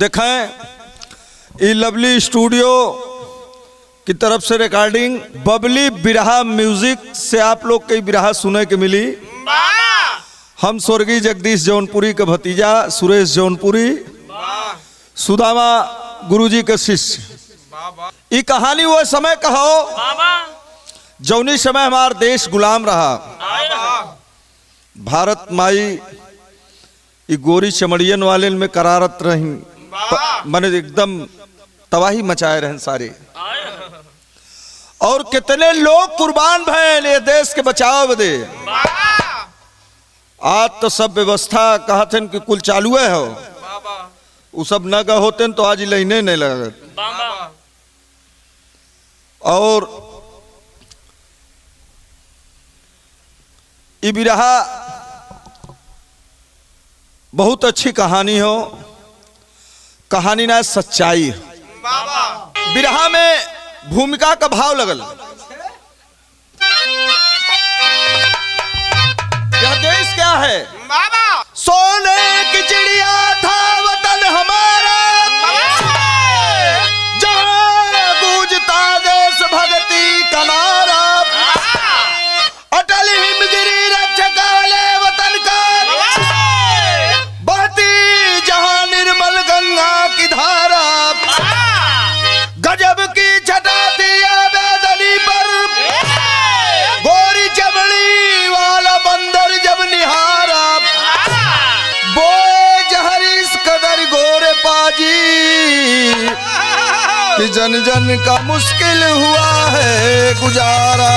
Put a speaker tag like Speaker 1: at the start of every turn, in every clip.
Speaker 1: देखें ये lovely studio की तरफ से रिकॉर्डिंग बबली बिरहा म्यूजिक से आप लोग कई बिरहा सुने के मिली। हम स्वर्गीय जगदीश जौनपुरी का भतीजा सुरेश जौनपुरी, सुदामा गुरुजी के शिष्य। ये कहानी वो समय कहो जौनी समय हमार देश गुलाम रहा। भारत माई ये गोरी चमड़ियन वाले में करारत रही, मैंने एकदम तबाही मचाए रहे सारे, और कितने लोग कुर्बान भये ये देश के बचाव बदे। आज तो सब व्यवस्था कहते कि कुल चालू है हो, वो सब न गए होते तो आज लेने नहीं लगत। और ये बिरहा बहुत अच्छी कहानी हो, कहानी ना सच्चाई है। बिरहा में भूमिका का भाव लगल। यह देश क्या है? सोने की चिड़िया था वतन हमारा, जहां गूंजता देश भक्ति का नारा। अटल हिमगिरी रक्षक वाले वतन का, बहती जहां निर्मल गंगा की धारा। गजब की छटा थी बेदनी पर, गोरी चमड़ी वाला बंदर जब निहारा। बोए जहर इस कदर गोरे पाजी, कि जन जन का मुश्किल हुआ है गुजारा।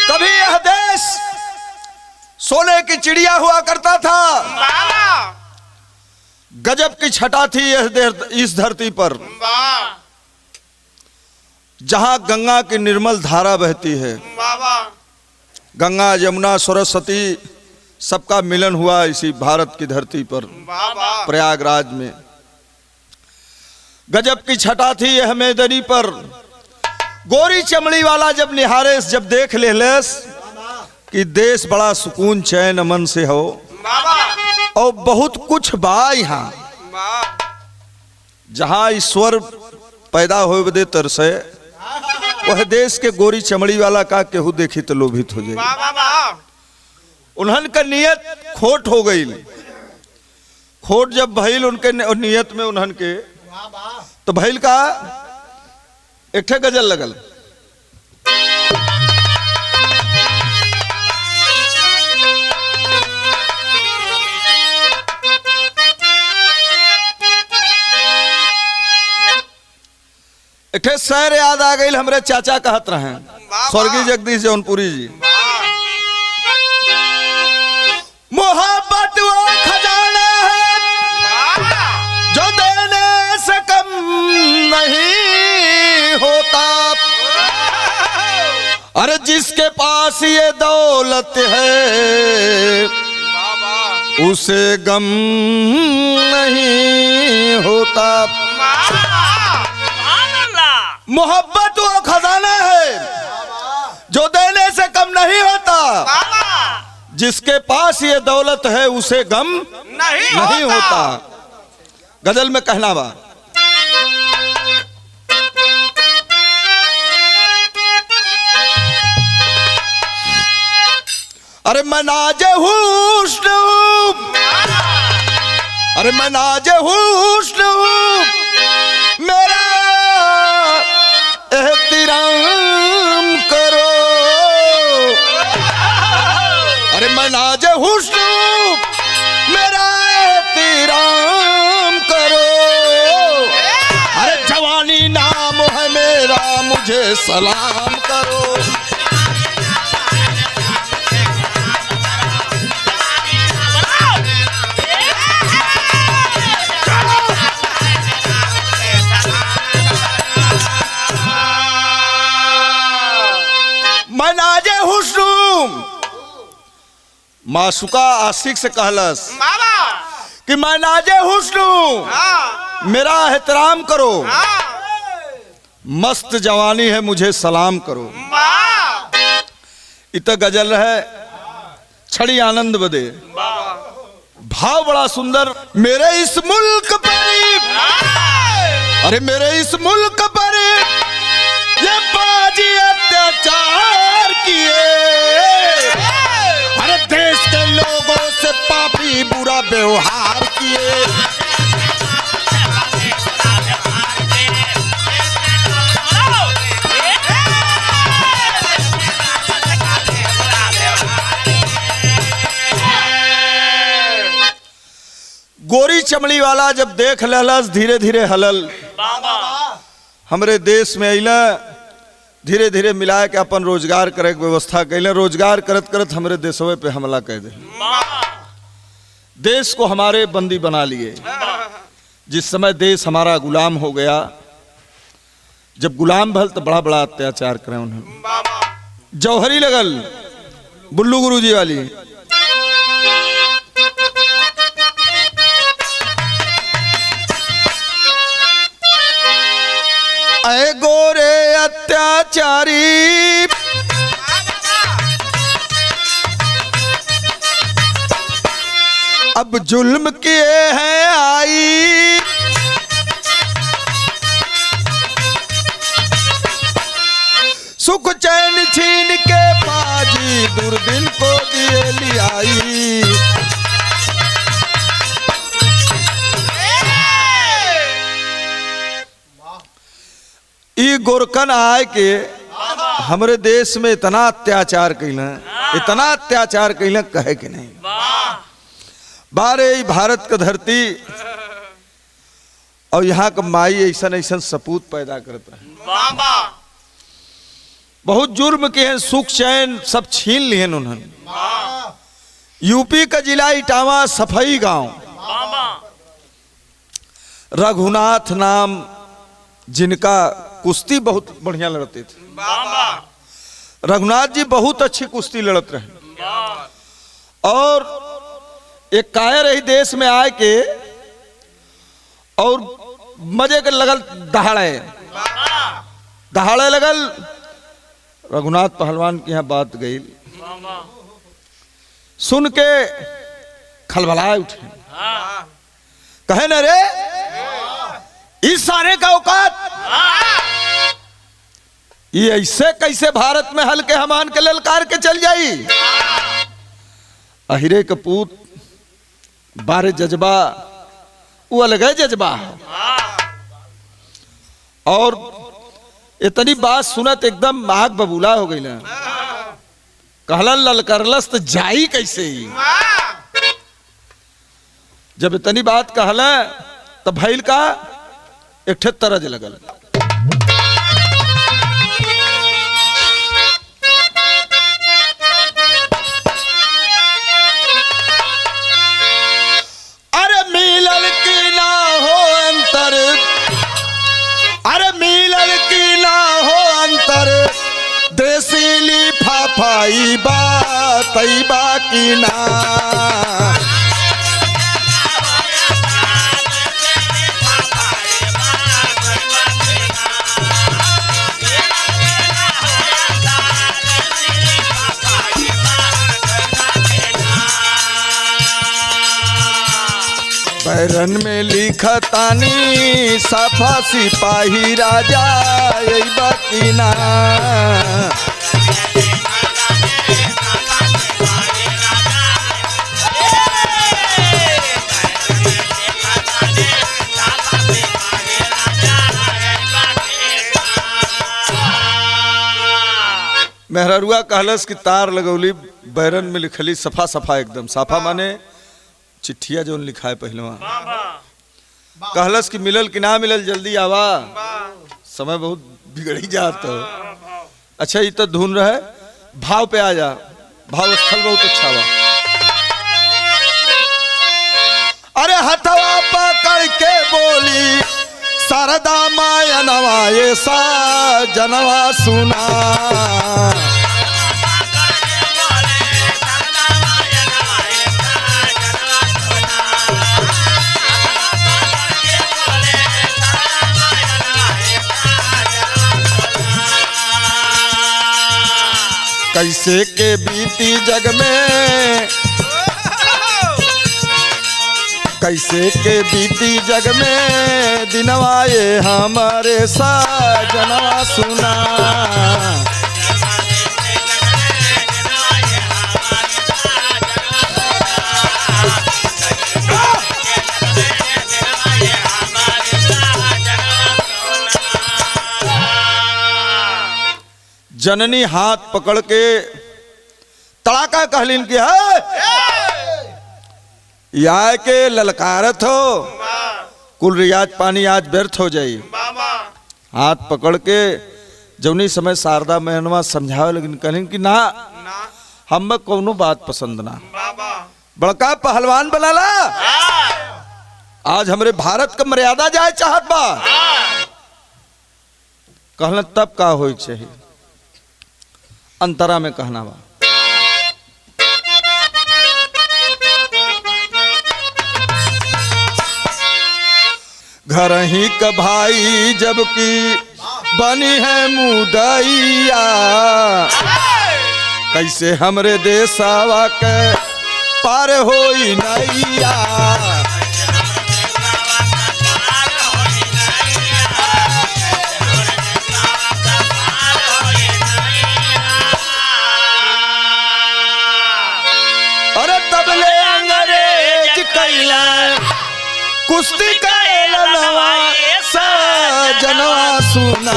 Speaker 1: कभी यह देश सोने की चिड़िया हुआ करता था, गजब की छटा थी इस धरती पर, जहां गंगा की निर्मल धारा बहती है। गंगा यमुना सरस्वती सबका मिलन हुआ इसी भारत की धरती पर, प्रयागराज में। गजब की छटा थी यह मैदानी पर, गोरी चमड़ी वाला जब निहारेस, जब देख लेस कि देश बड़ा सुकून चैन अमन से हो, और बहुत कुछ बा यहाँ, जहां ईश्वर पैदा हो बदे तरसे, वह देश के गोरी चमड़ी वाला का केहू देखी तो लोभित हो जाए। उन्हन का नियत खोट हो गई। खोट जब भइल उनके नियत में उन्हन के, तो भइल का एक ठे गजल लगल। एक ठे शहर याद आ गई, हमरे चाचा कहत रहे स्वर्गीय जगदीश जौनपुरी जी। मोहब्बत वो खजाना है जो देने से कम नहीं होता, अरे जिसके पास ये दौलत है उसे गम नहीं होता। मोहब्बत वो खजाना है जो देने से कम नहीं होता, जिसके पास ये दौलत है उसे गम नहीं होता। गजल में कहना बा, अरे मैं नाजे हुस्न हूं, अरे मैं नाजे हुस्न हूं, मेरा एहतराम करो। अरे मैं नाजे हुस्न हूं, मेरा एहतराम करो। अरे जवानी नाम है मेरा, मुझे सलाम करो। मनाजे हुस्न, मासूका आशिक से कहलस कि मनाजे हुस्न, मेरा एहतराम करो। मस्त जवानी है मुझे सलाम करो। इत गजल है छड़ी आनंद बदे, भाव बड़ा सुंदर। मेरे इस मुल्क पर, अरे मेरे इस मुल्क पर ये बाजी अत्याचार किए, अरे देश के लोगों से पापी बुरा व्यवहार किए। गोरी चमड़ी वाला जब देख ललस धीरे धीरे हलल, हमरे देश में अइला धीरे धीरे मिला के अपन रोजगार करे के व्यवस्था कैले। रोजगार करत करत हमरे देशवे पे हमला कर दे, देश को हमारे बंदी बना लिए। जिस समय देश हमारा गुलाम हो गया, जब गुलाम भल तो बड़ा बड़ा अत्याचार करे उन्हें। जौहरी लगल बुल्लू गुरुजी वाली, ऐ गोरे अत्याचारी अब जुल्म किए हैं आई, सुख चैन छीन के बाजी दुर्दिन को दिए लियाई। ई गोरकन आए के हमरे देश में इतना अत्याचार कैला, इतना अत्याचार कैला कहे कि नहीं। बारे भारत का धरती और यहाँ का माई ऐसा ऐसा सपूत पैदा करता है। बहुत जुर्म के हैं, सुख चैन सब छीन लिए उन्होंने। यूपी का जिला इटावा सफाई गांव, रघुनाथ नाम जिनका कुश्ती बहुत बढ़िया लड़ते थे। रघुनाथ जी बहुत अच्छी कुश्ती लड़त रहे। और एक कायर ही देश में आए के और मजे के लगल दहाड़े दहाड़े लगल। रघुनाथ पहलवान की यहाँ बात गई, सुन के खलबलाए उठे, कहे न रे इस सारे का औकात, ये ऐसे कैसे भारत में हल्के हमान के ललकार के चल जाई। अहिरे का पूत बारे जज्बा वो अलग है जज्बा। और इतनी बात सुनत एकदम आग बबूला हो गई ना, कहलन ललकारलस तो जाई कैसे ही। जब इतनी बात कहला तब भैल का एक ठे तरज लगल। अरे मिलल की ना हो अंतर, अरे मिलल की ना हो अंतर, देसी लिफाफाई बात की ना। बैरन में लिखतानी सफा सिपाही राजा यही बाकी ना। मेहरुआ कहलस की तार लगौली बैरन में लिखली सफा सफा एकदम साफा, माने चिट्ठिया जो लिखा है पहलवा। कहलस कि मिलल कि ना मिलल जल्दी आवा, समय बहुत बिगड़ी जात। अच्छा ये तो धुन रहे, भाव पे आ जा, भाव स्थल बहुत अच्छा बा। अरे हथवा पकड़ के बोली शारदा माया नवाए सा जनवा सुना। कैसे के बीती जग में, कैसे के बीती जग में दिनवा ये हमारे साजनवा सुना। जननी हाथ पकड़ के तड़ाका कहलीन कि या के ललकारत हो, कुल रियाज पानी आज व्यर्थ हो जाई। हाथ पकड़ के जौनी समय शारदा महनवा समझावे लगिन, कहलीन कि ना हम कोनो बात पसंद ना, बड़का पहलवान बनाला, आज हमरे भारत का मर्यादा जाए चाहत बा। कहना तब का होई चाहिए, अंतरा में कहना बा। घर ही का भाई जबकि बनी है मुदैया, कैसे हमरे देशवा के पार होई नैया। कुश्ती कैलनवा साजनवा सुना।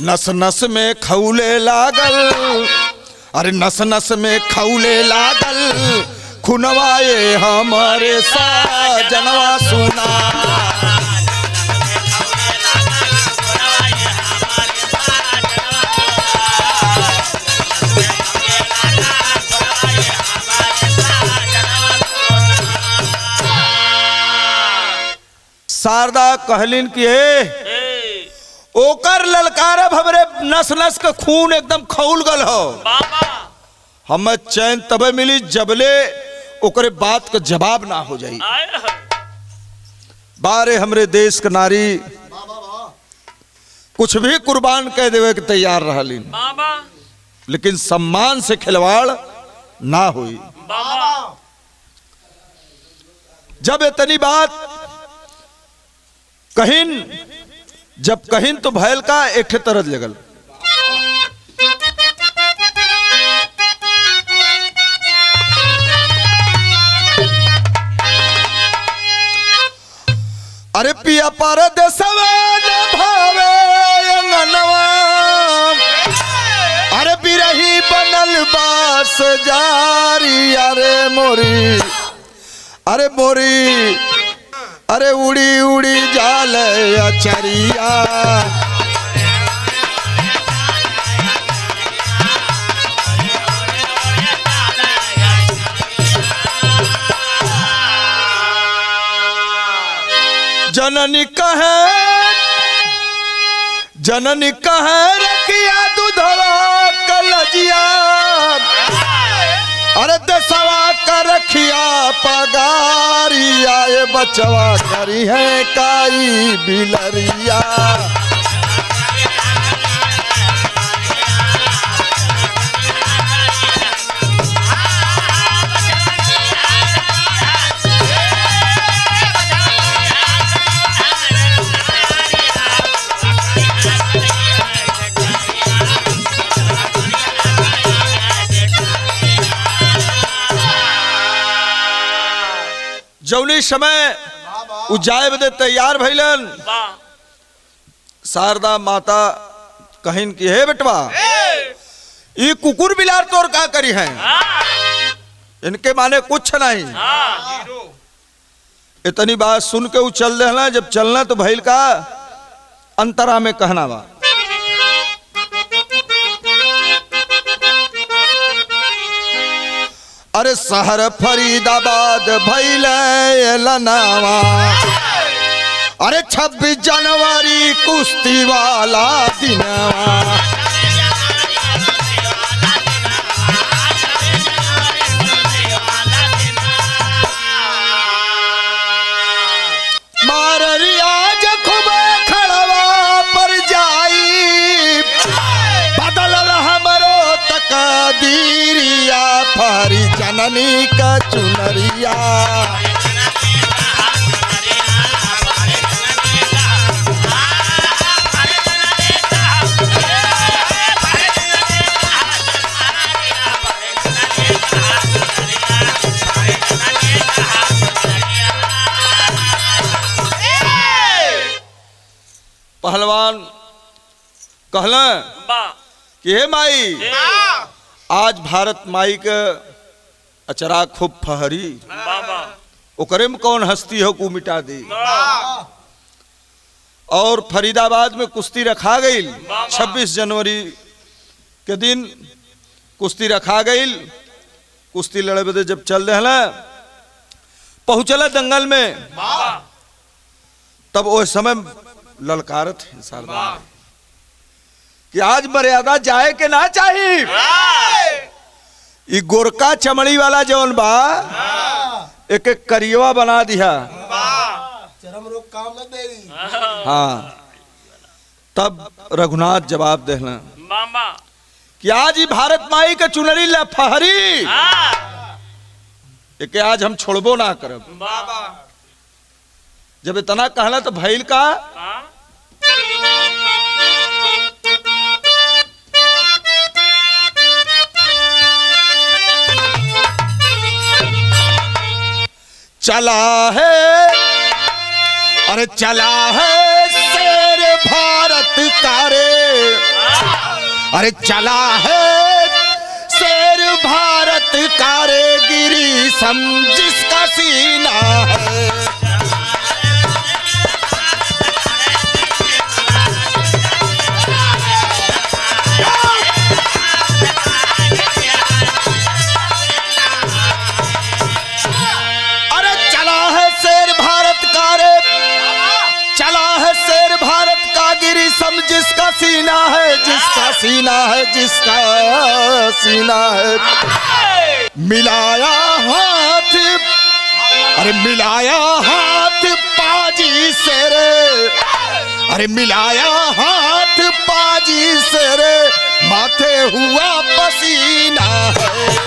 Speaker 1: नस नस में खौले लागल, अरे नस नस में खौले लागल, खुनवाए हमारे साजनवा सुना। शारदा कहलिन कि ओकर ललकारब हमरे नस नस का खून एकदम खौल गल हो। हमें चैन तबे मिली जबले ओकरे बात का जवाब ना हो जाई। बारे हमरे देश के नारी कुछ भी कुर्बान कह देवे के तैयार रहलीन, लेकिन सम्मान से खिलवाड़ ना हुई। जब इतनी बात कहिन, जब कहिन तो भैल का एक तरज लगल। अरे पिया परदेसवा न भावे अंगनवा, अरे बिरही बनल बास जारी। अरे मोरी, अरे मोरी, अरे उड़ी उड़ी जाल अचरिया। जननी कहे, जननी कहे रखिया दूधवा कलजिया, अरे देसवा का रखिया पगारी। आए बचवा करी है काई बिलरिया। जौनी समय उजाए बदे तैयार भइलन, शारदा माता कहिन कि हे बेटवा, ये कुकुर बिलार तोर का करी है, इनके माने कुछ नहीं। इतनी बात सुन के वो चल देना। जब चलना तो भइल का अंतरा में कहना बा। अरे शहर फरीदाबाद भइले लनावा, अरे 26 जनवरी कुश्ती वाला दिनवा। गिरिया फारी जननी का चुनरिया। पहलवान कहला कि हे माई आज भारत माई के अचरा खूब फहरी, ओकरे में कौन हस्ती हो को मिटा दी। और फरीदाबाद में कुश्ती रखा गई 26 जनवरी के दिन कुश्ती रखा गई। कुश्ती लड़े बदे जब चल रहे पहुंचला दंगल में, तब वो समय ललकारत इंसान कि आज मर्यादा जाए के ना चाहिए। गोरका चमड़ी वाला जौन बा एक एक करियवा बना दिया, चरम रोग काम न देई। हाँ, तब रघुनाथ जवाब देना कि आज ही भारत माई के चुनरी लफहरी एक आज हम छोड़बो ना करब। जब इतना कहला तो भैल का चला है, अरे चला है शेर भारत का रे, अरे चला है शेर भारत का रे, गिरी सम जिसका सीना है। जिसका सीना है, जिसका सीना है, जिसका सीना है, मिलाया हाथ, अरे मिलाया हाथ पाजी से रे, अरे मिलाया हाथ पाजी से रे, माथे हुआ पसीना है।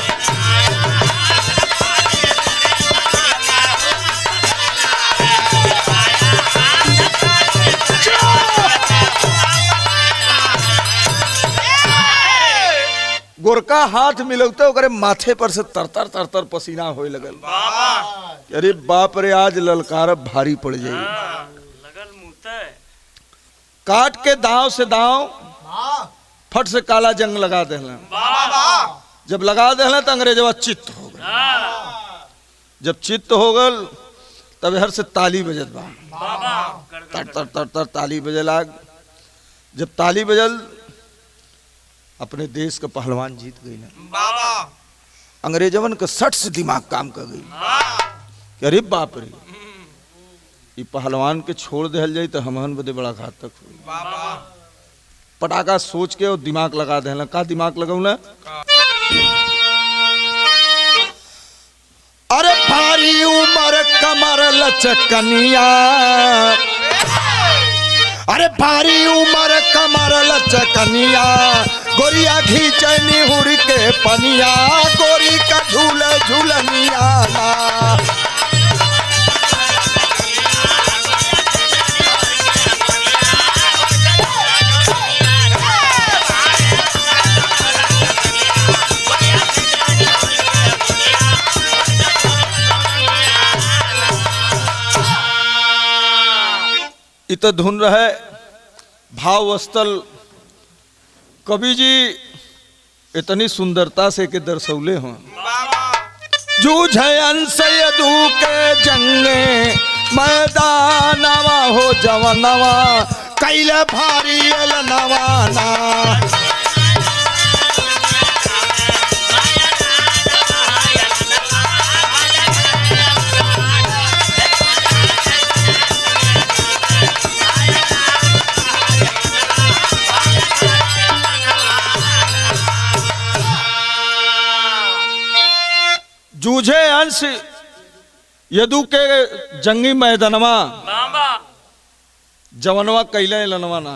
Speaker 1: गोरका हाथ मिलौते ओकरे माथे पर से तरतर तरतर पसीना होए लगल। अरे बाप रे, आज ललकार भारी पड़ जाई। काट के दांव से दांव फट से काला जंग लगा देहला। जब लगा देहला तो अंग्रेजवा चित्त हो गए। जब चित्त हो गल तब हर से ताली बजत बा, तर तर तर तर ताली बजे लाग। जब ताली बजल अपने देश का पहलवान जीत गई ना। अंग्रेजवन का सट से दिमाग काम कर गई। अरे बाप रे, ये पहलवान के छोड़ देहल जाए तो हमहन बदे बड़ा घातक हुई। पटाखा सोच के और दिमाग लगा देना। का दिमाग लगाऊ ना, अरे भारी उमर कमर लचकनिया, अरे भारी उमर कमर लचकनिया, गोरिया घीचे निहुर के पनिया, गोरी का झूल झूलनिया ना। इत धुन रहे भाव वस्तल कवि जी इतनी सुंदरता से के दर्शौले हों। जूझे अंश यदु के जंगे मैदानवा हो जवनवा, कैले भारी नवाना। जूझे अंश यदु के जंगी मैदानवा, जवनवा कैले लनवा ना।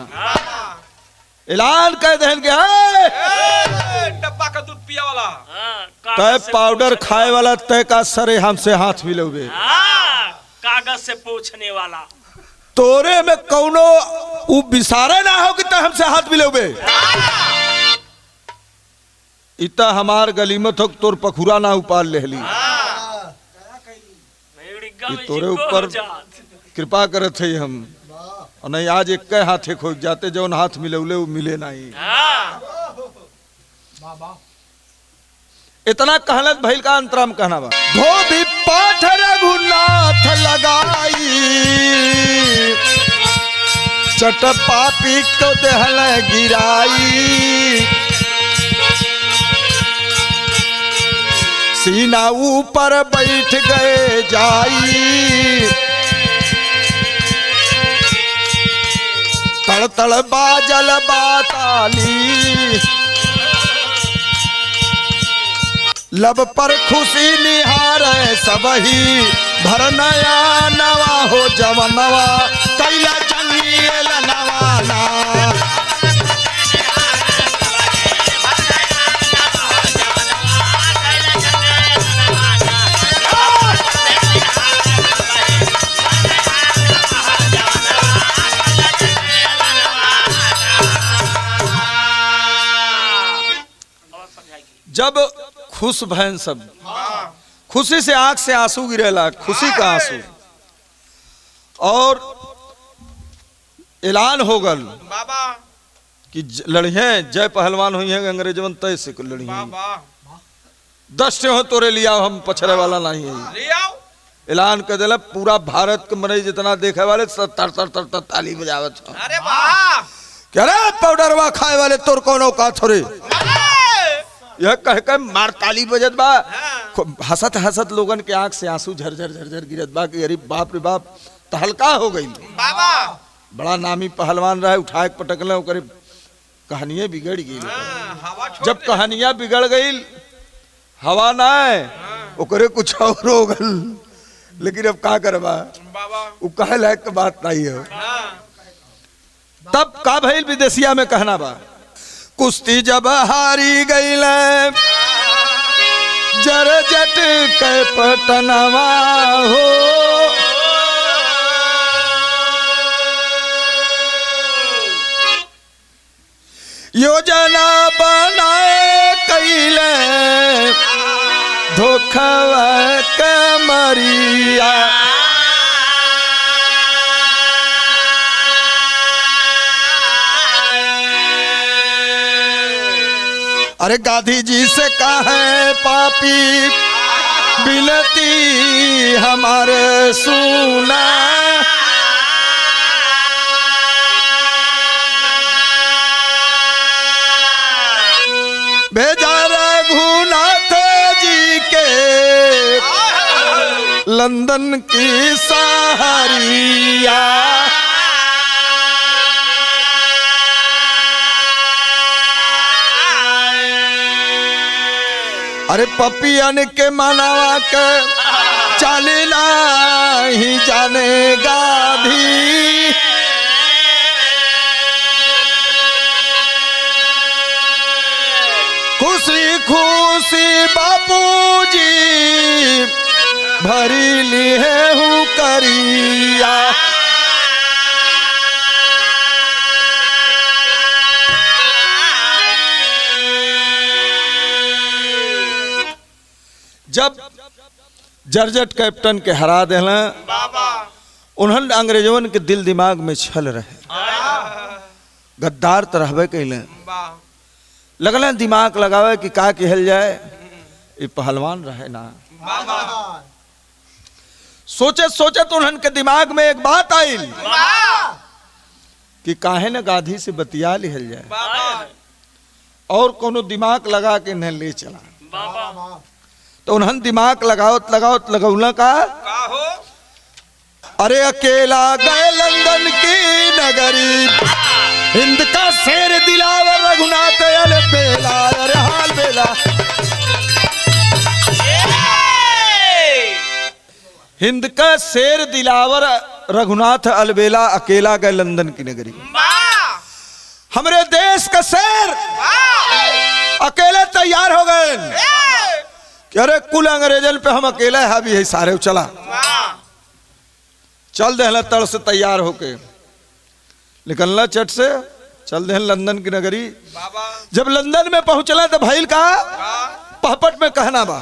Speaker 1: ऐलान कह दहन के डब्बा का दूध
Speaker 2: पिया वाला
Speaker 1: तय पाउडर खाए वाला तय का सरे हमसे हाथ मिलोगे।
Speaker 3: कागज से पूछने वाला
Speaker 1: तोरे में कौनो उ बिसारे ना हो कि तय हमसे हाथ मिलोगे। इता हमार गलीमत हो तोर पखुरा ना उपाल लेहली। तोरे ऊपर कृपा करत है हम और नहीं आज एक हाथे खोज जाते जौन हाथ मिलौले वो मिले नहीं। इतना कहलत भइल का अंतराम कहना बा धोबी पाठ रघुनाथ लगाई चट पापी को देहल गिराई सीना ऊपर बैठ गए जाई तड़ तड़ बाजल बाताली लब पर खुशी निहार सबही भर नया नवा हो जवनवा कैला जंगील नवाना जब खुश भैन सब खुशी से आंख से आंसू गिरेला खुशी का आंसू और ऐलान हो गल
Speaker 2: बाबा
Speaker 1: कि लड़िए जय पहलवान हुई है अंग्रेजवन तय से लड़िए 10 हो तोरे लिया हम पछड़े वाला नहीं है। ऐलान कर दिला पूरा भारत के मने जितना देखे वाले तर तर तर तर ताली बजावत।
Speaker 2: अरे वाह
Speaker 1: क्या रे पाउडरवा खाए वाले तोर कोनो का थोड़े यह कह के मार ताली बजत बा। हंसत हंसत लोगन के आंख से आंसू झरझर झरझर गिरत बा कि अरे बाप रे बाप तहलका हो गई।
Speaker 2: बाबा
Speaker 1: बड़ा नामी पहलवान रहे उठाए पटकले ओकरे कहानियां बिगड़ गई। जब कहानियां बिगड़ गई हवा ना ओकरे कुछ और हो गल लेकिन अब का करबा वो कहे लायक के बात नहीं है। तब का भइल विदेशिया में कहना बा कुश्ती जब हारी गईल जर जट के पटनवा हो योजना बनाए कैले धोखवा के मरिया अरे गांधी जी से कहे पापी बिनती हमारे सुना भेजा रघुनाथ जी के लंदन की सहारिया अरे पपियन के मनावा के चलना ही जाने गाधी खुशी खुशी बापूजी भरी लिए हूँ करिया जब जर्जट कैप्टन के हरा देला उन्होंने अंग्रेजवन के दिल दिमाग में छल रहे गद्दार तरहबे कैले लगल दिमाग लगावे कि का कहल जाए ये पहलवान रहे ना सोचे सोचे तो उन्होंने के दिमाग में एक बात आई कि काहे न गांधी से बतिया लिहल जाए और कोनो दिमाग लगा के न ले चला। तो उन्होंने दिमाग लगावत लगावत लगौला का
Speaker 2: हो
Speaker 1: अरे अकेला गए लंदन की नगरी हिंद का शेर दिलावर रघुनाथ अलबेला अरे हाल बेला हिंद का शेर दिलावर रघुनाथ अलबेला अकेला गए लंदन की नगरी। हमरे देश का शेर अकेले तैयार हो गए कि अरे कुल अंग्रेजन पे हम अकेले हावी है सारे चला चल दे तड़ से तैयार होके निकलना चट से चल दे लंदन की नगरी। जब लंदन में पहुंचला तो भाई का पहपट में कहना बा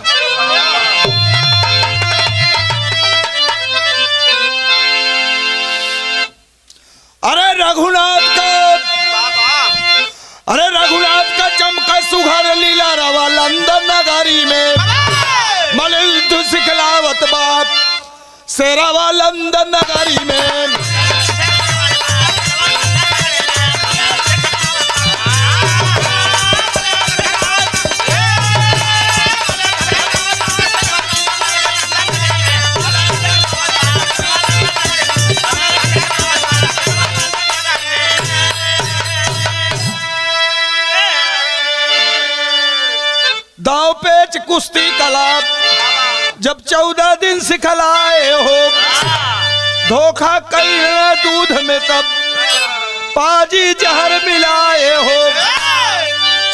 Speaker 1: अरे रघुनाथ का चमका सुघर लीला रवा लंदन नगरी में मलिन सिखलावत बाप शेरावा लंदन नगरी में। दाव पेच कुश्ती कला जब 14 दिन सिखलाए हो धोखा कई दूध में तब पाजी जहर मिलाए हो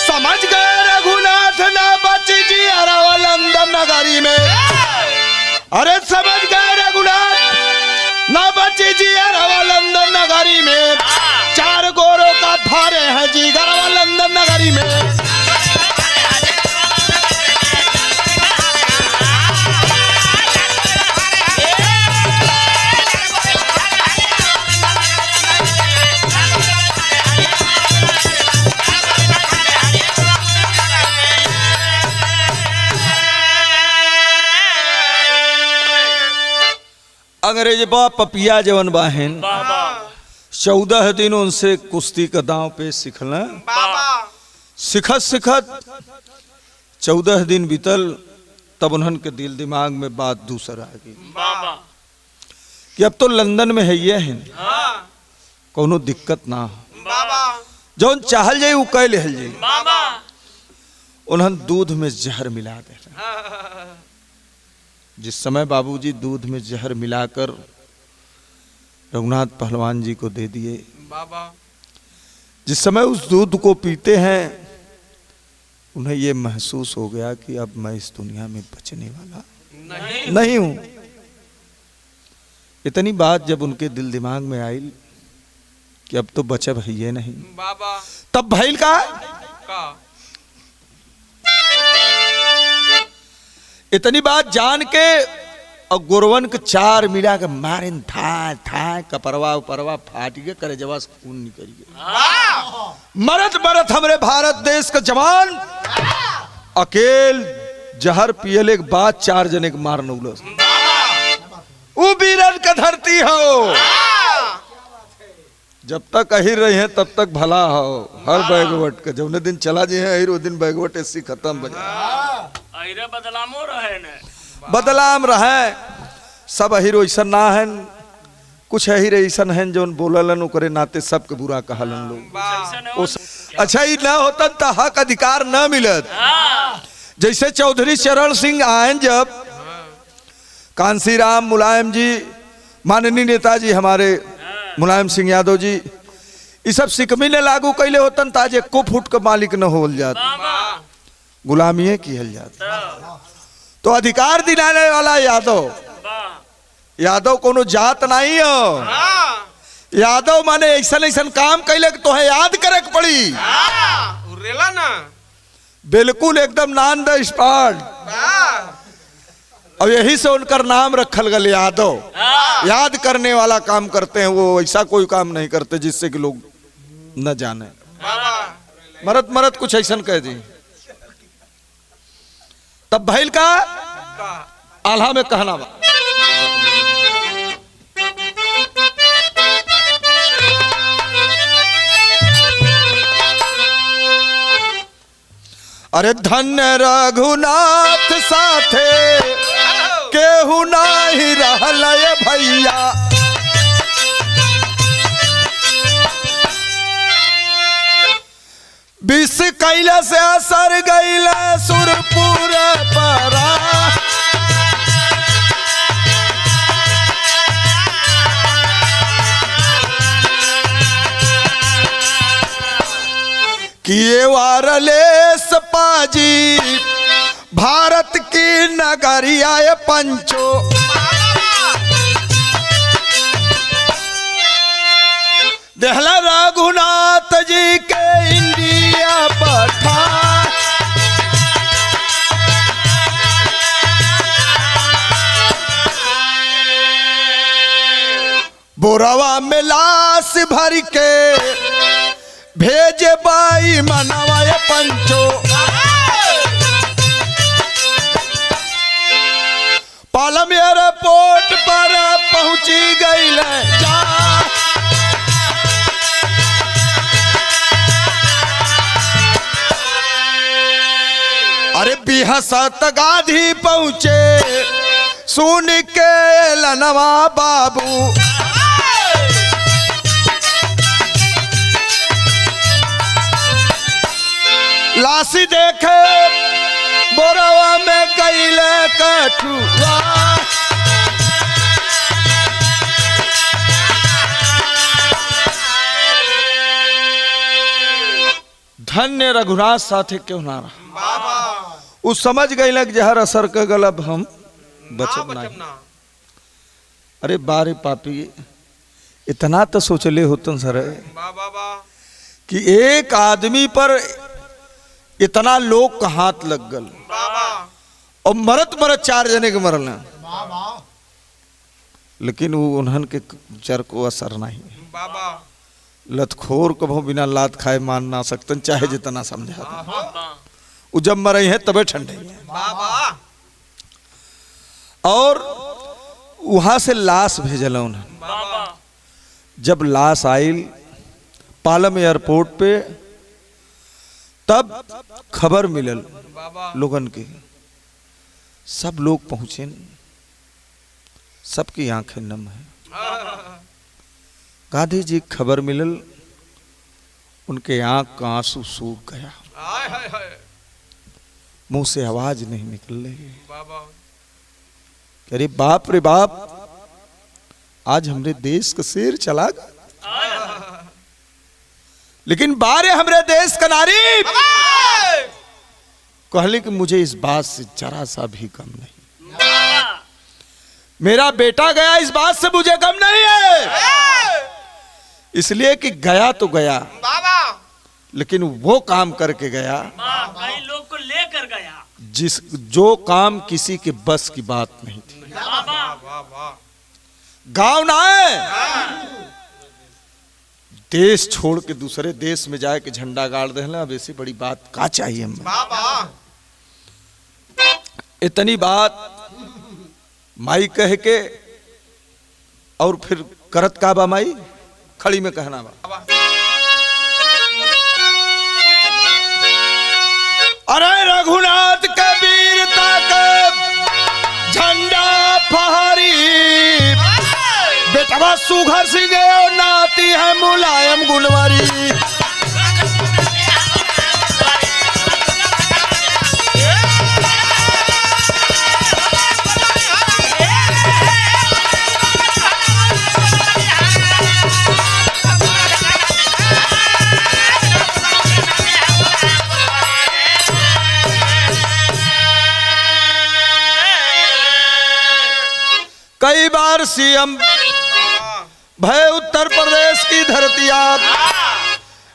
Speaker 1: समझ गए रघुनाथ ना बच जी अरवा लंदन नगरी में। अरे समझ गए रघुनाथ ना बच जी अरवा लंदन नगरी में 4 गोरों का भारे हैं जी गरवा लंदन नगरी में। अंग्रेज बा पपिया जवन बाहन 14 दिन उनसे कुश्ती का दांव पे सिखला सिखत सिखत 14 दिन बीतल तब उन्हन के दिल दिमाग में बात दूसरा आ गई कि अब तो लंदन में है ये हैं कोनो दिक्कत ना हो जौन चाहल जाए वो कह लेहल जाए। उन्हन दूध में जहर मिला दे जिस समय बाबूजी दूध में जहर मिलाकर रघुनाथ पहलवान जी को दे दिए जिस समय उस दूध को पीते हैं उन्हें ये महसूस हो गया कि अब मैं इस दुनिया में बचने वाला नहीं हूं। इतनी बात जब उनके दिल दिमाग में आई कि अब तो बचा भैया नहीं तब भैल का इतनी बात जान के और गोरवन के 4 मिला के मारे था कपरवा उपरवा फाट गए करे जवास खून निकल गया। मरत मरत हमरे भारत देश का जवान अकेल जहर पियले के बाद 4 जने के मार नौलस वो वीरन का धरती हो जब तक अहिर रहे हैं तब तक भला हो हर बैगवट का जब दिन चला जे है अहिर वो दिन बैगवट ऐसी खत्म बजा
Speaker 3: बदलामो रहे ने
Speaker 1: बदलाम रहे सब अहिर ऐसा ना है कुछ अहिर ऐसा है जो बोललन करे नाते सबके बुरा कहलन लोग। अच्छा ही ना होता तो हक अधिकार न मिलत। जैसे चौधरी चरण सिंह आयन जब कांसीराम मुलायम जी माननीय नेताजी हमारे मुलायम सिंह यादव जी ये सब सिकमी ने लागू कैले होतन ताज एको फुट के मालिक न होल जात गुलामी की हल जाता तो अधिकार दिलाने वाला यादव कोनो जात नहीं हो। यादव माने ऐसा ऐसा काम कैले तो है याद करे के पड़ी
Speaker 2: ना
Speaker 1: बिल्कुल एकदम नॉन द स्पॉट। और यही से उनका नाम रखल गल यादव याद करने वाला काम करते हैं वो ऐसा कोई काम नहीं करते जिससे कि लोग न जाने। मरद मरद कुछ ऐसा कह दी तब भैल का आल्हा में कहना बा अरे धन्य रघुनाथ साथे केहू नाही रहल भैया विष कैला से असर गैला सुरपुर परा कि ये वारलेस पाजी भारत की नगरिया ये पंचो, देहला रघुनाथ जी के इंडिया पठान। बोरावा में लाश भर के भेजे बाई मनवा ये पंचो, पालम एयरपोर्ट पर पहुंची गई जा। अरे बिहसत गाधी पहुंचे सुन के लनवा बाबू, लाशी देखे बोरावा में कैले कठुआ, धन्य रघुनाथ साथे क्यों ना रहा। उ समझ गई लग जहर असर के गलब हम बचब नहीं। अरे बारे पापी इतना तो सोचले होतन सर कि एक आदमी पर इतना लोग का हाथ लग गल और मरत मरत 4 जने के मरल, लेकिन वो उन्हन के चर को असर नहीं। लतखोर को बिना लात खाए मान ना सकतन चाहे जितना समझा, वो जब मरे हैं तबे ठंडे हैं। और वहां से लाश भेजल उन्हें। जब लाश आई पालम एयरपोर्ट पे, तब खबर मिलल लोगन के, सब लोग पहुंचे, सबकी आंखें नम है। गांधी जी खबर मिलल, उनके आंख का आंसू सूख गया, मुंह से आवाज नहीं निकल रही। अरे बाप रे बाप, आज हमरे देश का शेर चला गया, लेकिन बारे हमरे देश का नारी कहले कि मुझे इस बात से जरा सा भी गम नहीं, मेरा बेटा गया इस बात से मुझे गम नहीं है। इसलिए कि गया तो गया, लेकिन वो काम करके गया
Speaker 3: कई लोग को लेकर गया
Speaker 1: जो काम किसी के बस की बात नहीं थी। गांव ना है, देश छोड़ के दूसरे देश में जाए के झंडा गाड़ देना, अब ऐसी बड़ी बात का चाहिए हमें। इतनी बात माई कह के और फिर करत का बा माई खड़ी में कहना बा, अरे रघुनाथ के वीरता के झंडा फहरी, बेटवा सुघर सिंह और नाती है मुलायम गुणवरी। कई बार सीएम भय उत्तर प्रदेश की धरतिया,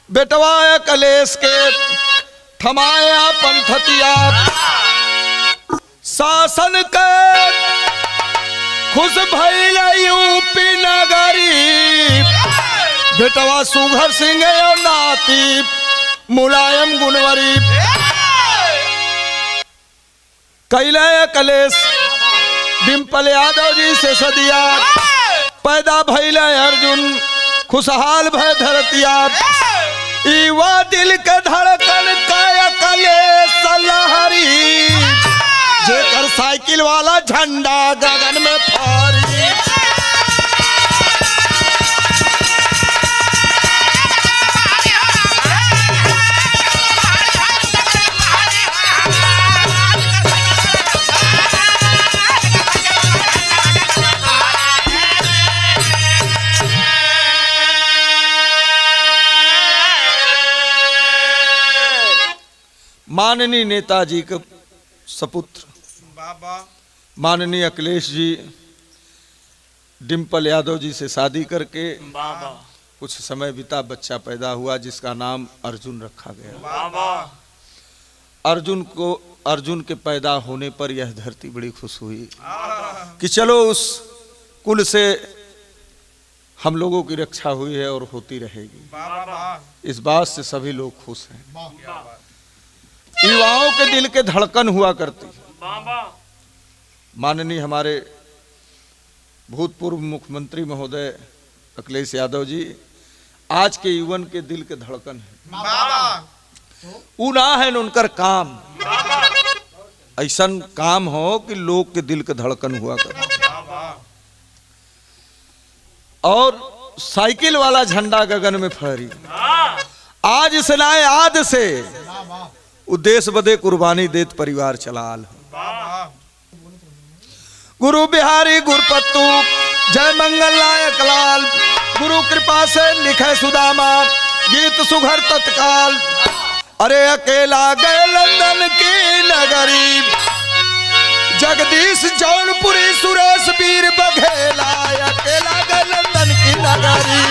Speaker 1: बेटवा कलेश के थमाया पंथतिया, शासन के खुश भइल यूपी नगरी, बेटवा सुघर सिंह और नाती मुलायम गुणवरी। कैले कलेश डिम्पल यादव जी से सदिया, पैदा भइल अर्जुन खुशहाल भय धरतिया, युवा दिल के धड़कन का कलेश लहरी, जेकर साइकिल वाला झंडा गगन में फहरी। माननीय नेताजी के सपुत्र
Speaker 2: बाबा
Speaker 1: माननीय अखिलेश जी डिम्पल यादव जी से शादी करके
Speaker 3: बाबा
Speaker 1: कुछ समय बीता, बच्चा पैदा हुआ जिसका नाम अर्जुन रखा गया।
Speaker 3: बाबा
Speaker 1: अर्जुन के पैदा होने पर यह धरती बड़ी खुश हुई कि चलो उस कुल से हम लोगों की रक्षा हुई है और होती रहेगी।
Speaker 2: बाबा
Speaker 1: इस बात से सभी लोग खुश हैं। युवाओं के दिल के धड़कन हुआ करती।
Speaker 3: बाबा
Speaker 1: माननीय हमारे भूतपूर्व मुख्यमंत्री महोदय अखिलेश यादव जी आज के युवन के दिल के धड़कन है।
Speaker 2: बाबा
Speaker 1: ऊ ना है न उनकर काम, ऐसा काम हो कि लोग के दिल के धड़कन हुआ कर। और साइकिल वाला झंडा गगन में फहरी, आज से ना आद से उद्देश्य बदे कुर्बानी देत परिवार चलाल। गुरु बिहारी गुरपत्तू जय मंगल नायक लाल, गुरु कृपा से लिखे सुदामा गीत सुघर तत्काल। अरे अकेला गए लंदन की नगरी, जगदीश जौनपुरी सुरेश वीर बघेला, अकेला गए लंदन की नगरी।